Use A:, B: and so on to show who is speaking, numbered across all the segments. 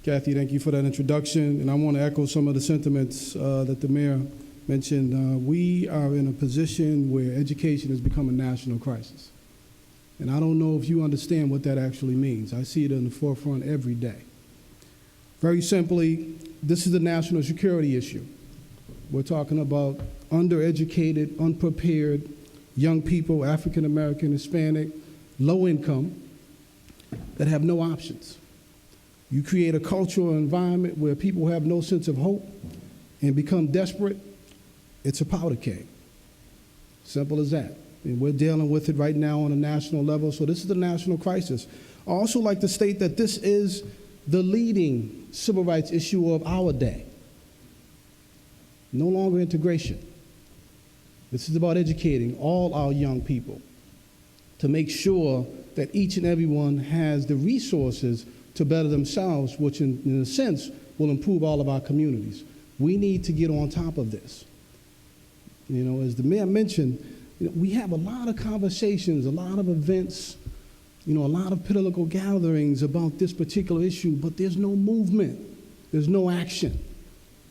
A: Kathy, thank you for that introduction. And I want to echo some of the sentiments that the mayor mentioned. We are in a position where education has become a national crisis. And I don't know if you understand what that actually means. I see it in the forefront every day. Very simply, this is a national security issue. We're talking about undereducated, unprepared young people, African American, Hispanic, low income, that have no options. You create a cultural environment where people have no sense of hope and become desperate, it's a powder keg. Simple as that. And we're dealing with it right now on a national level, so this is a national crisis. I also like to state that this is the leading civil rights issue of our day. No longer integration. This is about educating all our young people to make sure that each and every one has the resources to better themselves, which in a sense will improve all of our communities. We need to get on top of this. You know, as the mayor mentioned, we have a lot of conversations, a lot of events, a lot of political gatherings about this particular issue, but there's no movement, there's no action.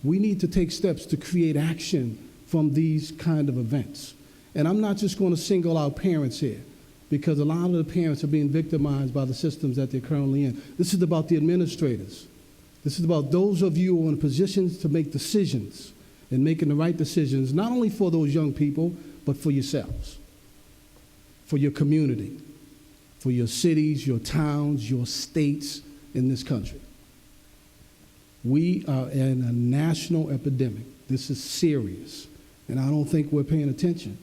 A: We need to take steps to create action from these kind of events. And I'm not just going to single out parents here, because a lot of the parents are being victimized by the systems that they're currently in. This is about the administrators. This is about those of you who are in positions to make decisions and making the right decisions, not only for those young people, but for yourselves, for your community, for your cities, your towns, your states in this country. We are in a national epidemic. This is serious, and I don't think we're paying attention.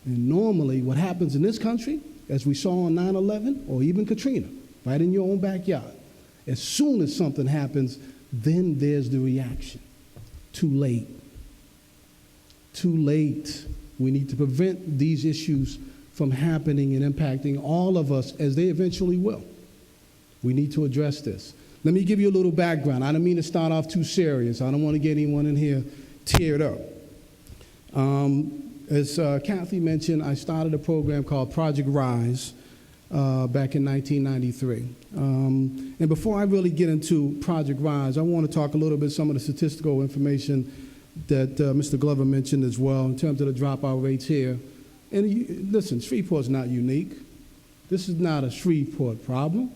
A: And normally what happens in this country, as we saw on 9/11 or even Katrina, right in your own backyard, as soon as something happens, then there's the reaction. Too late. Too late. We need to prevent these issues from happening and impacting all of us, as they eventually will. We need to address this. Let me give you a little background. I don't mean to start off too serious. I don't want to get anyone in here teared up. As Kathy mentioned, I started a program called Project Rise back in 1993. And before I really get into Project Rise, I want to talk a little bit some of the statistical information that Mr. Glover mentioned as well in terms of the dropout rates here. And listen, Shreveport's not unique. This is not a Shreveport problem.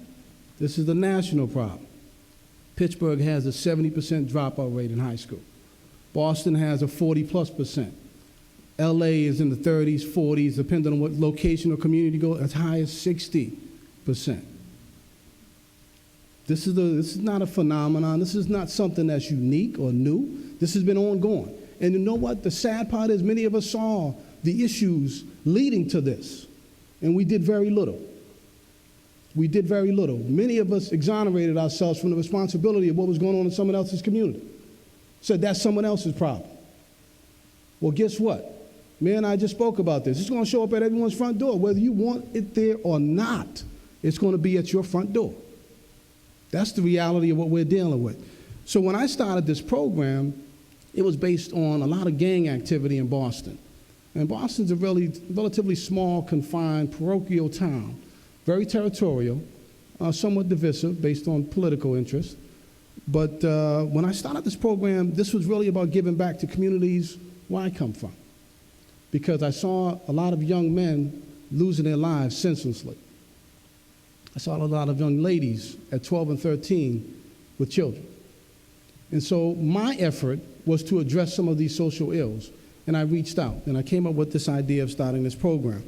A: This is the national problem. Pittsburgh has a 70% dropout rate in high school. Boston has a 40+%. LA is in the 30s, 40s, depending on what location or community you go, as high as 60%. This is not a phenomenon. This is not something that's unique or new. This has been ongoing. And you know what? The sad part is many of us saw the issues leading to this, and we did very little. We did very little. Many of us exonerated ourselves from the responsibility of what was going on in someone else's community. Said that's someone else's problem. Well, guess what? Mayor and I just spoke about this. It's going to show up at everyone's front door. Whether you want it there or not, it's going to be at your front door. That's the reality of what we're dealing with. So when I started this program, it was based on a lot of gang activity in Boston. And Boston's a relatively small, confined, parochial town, very territorial, somewhat divisive based on political interest. But when I started this program, this was really about giving back to communities where I come from, because I saw a lot of young men losing their lives senselessly. I saw a lot of young ladies at 12 and 13 with children. And so my effort was to address some of these social ills, and I reached out, and I came up with this idea of starting this program.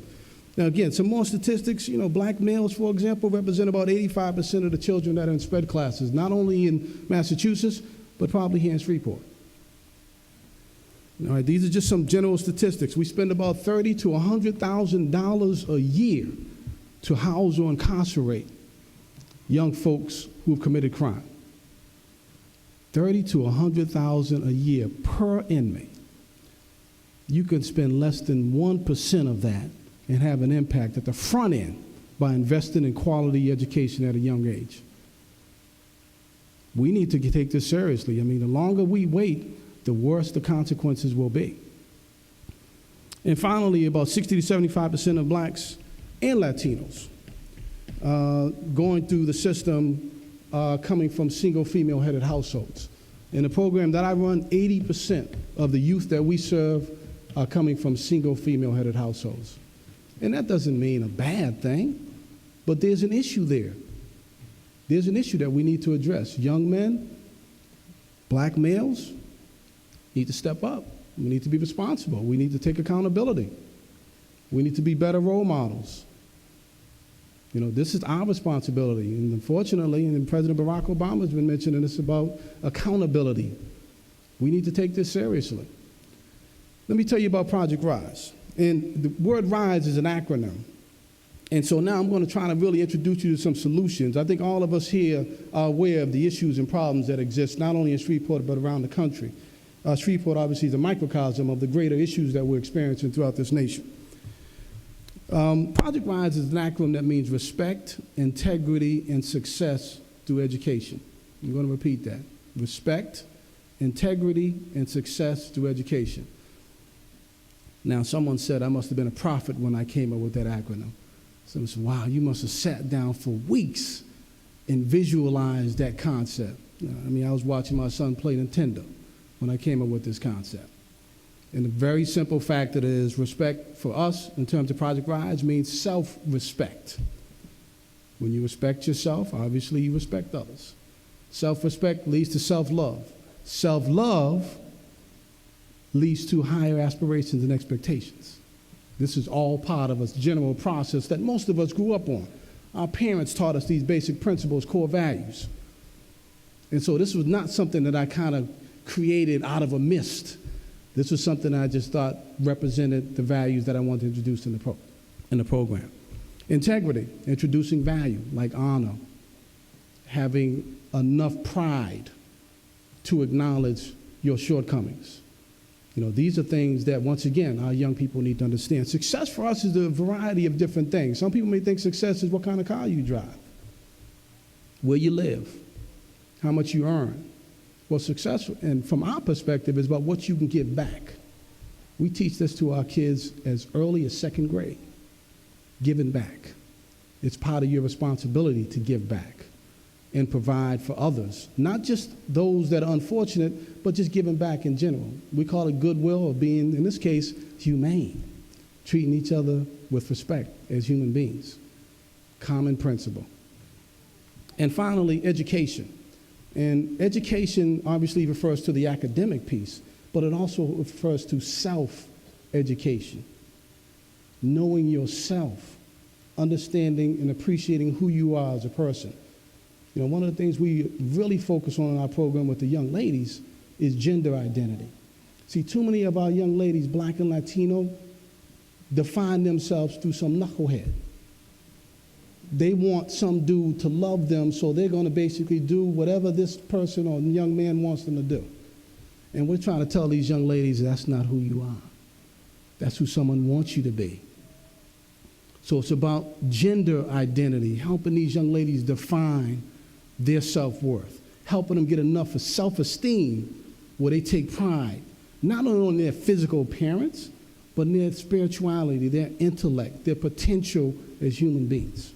A: Now again, some more statistics, black males, for example, represent about 85% of the children that are in SPED classes, not only in Massachusetts, but probably here in Shreveport. All right, these are just some general statistics. We spend about $30,000 to $100,000 a year to house or incarcerate young folks who have committed crime. $30,000 to $100,000 a year per inmate. You can spend less than 1% of that and have an impact at the front end by investing in quality education at a young age. We need to take this seriously. I mean, the longer we wait, the worse the consequences will be. And finally, about 60 to 75% of blacks and Latinos going through the system are coming from single female-headed households. In the program that I run, 80% of the youth that we serve are coming from single female-headed households. And that doesn't mean a bad thing, but there's an issue there. There's an issue that we need to address. Young men, black males, need to step up. We need to be responsible. We need to take accountability. We need to be better role models. You know, this is our responsibility. And unfortunately, and President Barack Obama has been mentioning this about accountability. We need to take this seriously. Let me tell you about Project RISE. And the word RISE is an acronym. And so now I'm going to try to really introduce you to some solutions. I think all of us here are aware of the issues and problems that exist, not only in Shreveport, but around the country. Shreveport obviously is a microcosm of the greater issues that we're experiencing throughout this nation. Project RISE is an acronym that means respect, integrity, and success through education. I'm going to repeat that. Respect, integrity, and success through education. Now, someone said I must have been a prophet when I came up with that acronym. Someone said, wow, you must have sat down for weeks and visualized that concept. I mean, I was watching my son play Nintendo when I came up with this concept. And the very simple fact that it is respect for us in terms of Project RISE means self-respect. When you respect yourself, obviously you respect others. Self-respect leads to self-love. Self-love leads to higher aspirations and expectations. This is all part of a general process that most of us grew up on. Our parents taught us these basic principles, core values. And so this was not something that I kind of created out of a mist. This was something I just thought represented the values that I wanted to introduce in the program. Integrity, introducing value like honor, having enough pride to acknowledge your shortcomings. You know, these are things that, once again, our young people need to understand. Success for us is a variety of different things. Some people may think success is what kind of car you drive, where you live, how much you earn. Well, success, and from our perspective, is about what you can give back. We teach this to our kids as early as second grade, giving back. It's part of your responsibility to give back and provide for others, not just those that are unfortunate, but just giving back in general. We call it goodwill, or being, in this case, humane, treating each other with respect as human beings. Common principle. And finally, education. And education obviously refers to the academic piece, but it also refers to self-education. Knowing yourself, understanding and appreciating who you are as a person. You know, one of the things we really focus on in our program with the young ladies is gender identity. See, too many of our young ladies, black and Latino, define themselves through some knucklehead. They want some dude to love them, so they're going to basically do whatever this person or young man wants them to do. And we're trying to tell these young ladies that's not who you are. That's who someone wants you to be. So it's about gender identity, helping these young ladies define their self-worth, helping them get enough of self-esteem where they take pride, not only on their physical appearance, but in their spirituality, their intellect, their potential as human beings.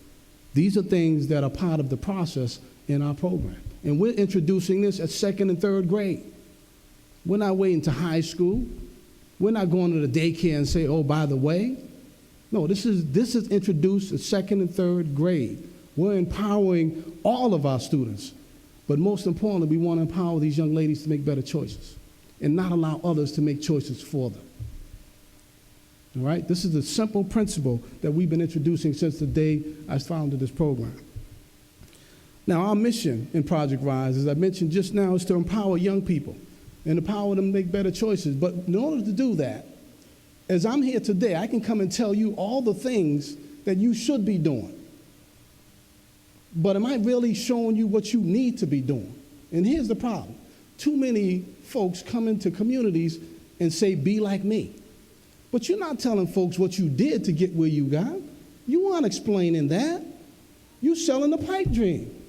A: These are things that are part of the process in our program. And we're introducing this at second and third grade. We're not waiting to high school. We're not going to the daycare and say, oh, by the way. No, this is introduced at second and third grade. We're empowering all of our students. But most importantly, we want to empower these young ladies to make better choices and not allow others to make choices for them. All right? This is a simple principle that we've been introducing since the day I founded this program. Now, our mission in Project RISE, as I mentioned just now, is to empower young people and empower them to make better choices. But in order to do that, as I'm here today, I can come and tell you all the things that you should be doing. But am I really showing you what you need to be doing? And here's the problem. Too many folks come into communities and say, be like me. But you're not telling folks what you did to get where you got. You aren't explaining that. You're selling a pipe dream.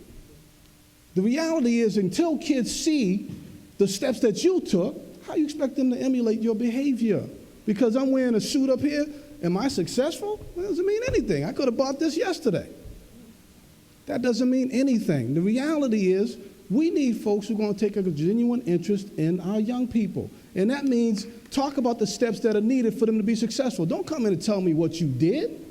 A: The reality is, until kids see the steps that you took, how you expect them to emulate your behavior? Because I'm wearing a suit up here, am I successful? Well, it doesn't mean anything. I could have bought this yesterday. That doesn't mean anything. The reality is we need folks who are going to take a genuine interest in our young people. And that means talk about the steps that are needed for them to be successful. Don't come in and tell me what you did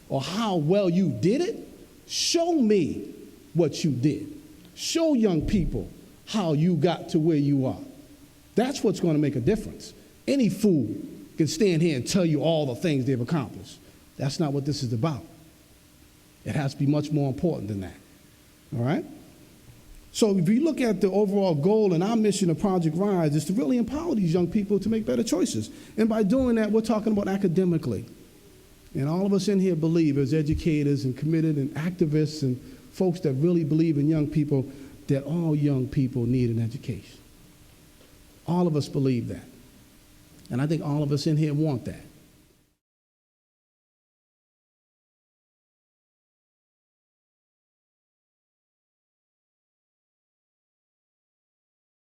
A: or how well you did it. Show me what you did. Show young people how you got to where you are. That's what's going to make a difference. Any fool can stand here and tell you all the things they've accomplished. That's not what this is about. It has to be much more important than that. All right? So if you look at the overall goal and our mission of Project Rise is to really empower these young people to make better choices. And by doing that, we're talking about academically. And all of us in here believe, as educators and committed and activists and folks that really believe in young people, that all young people need an education. All of us believe that. And I think all of us in here want that.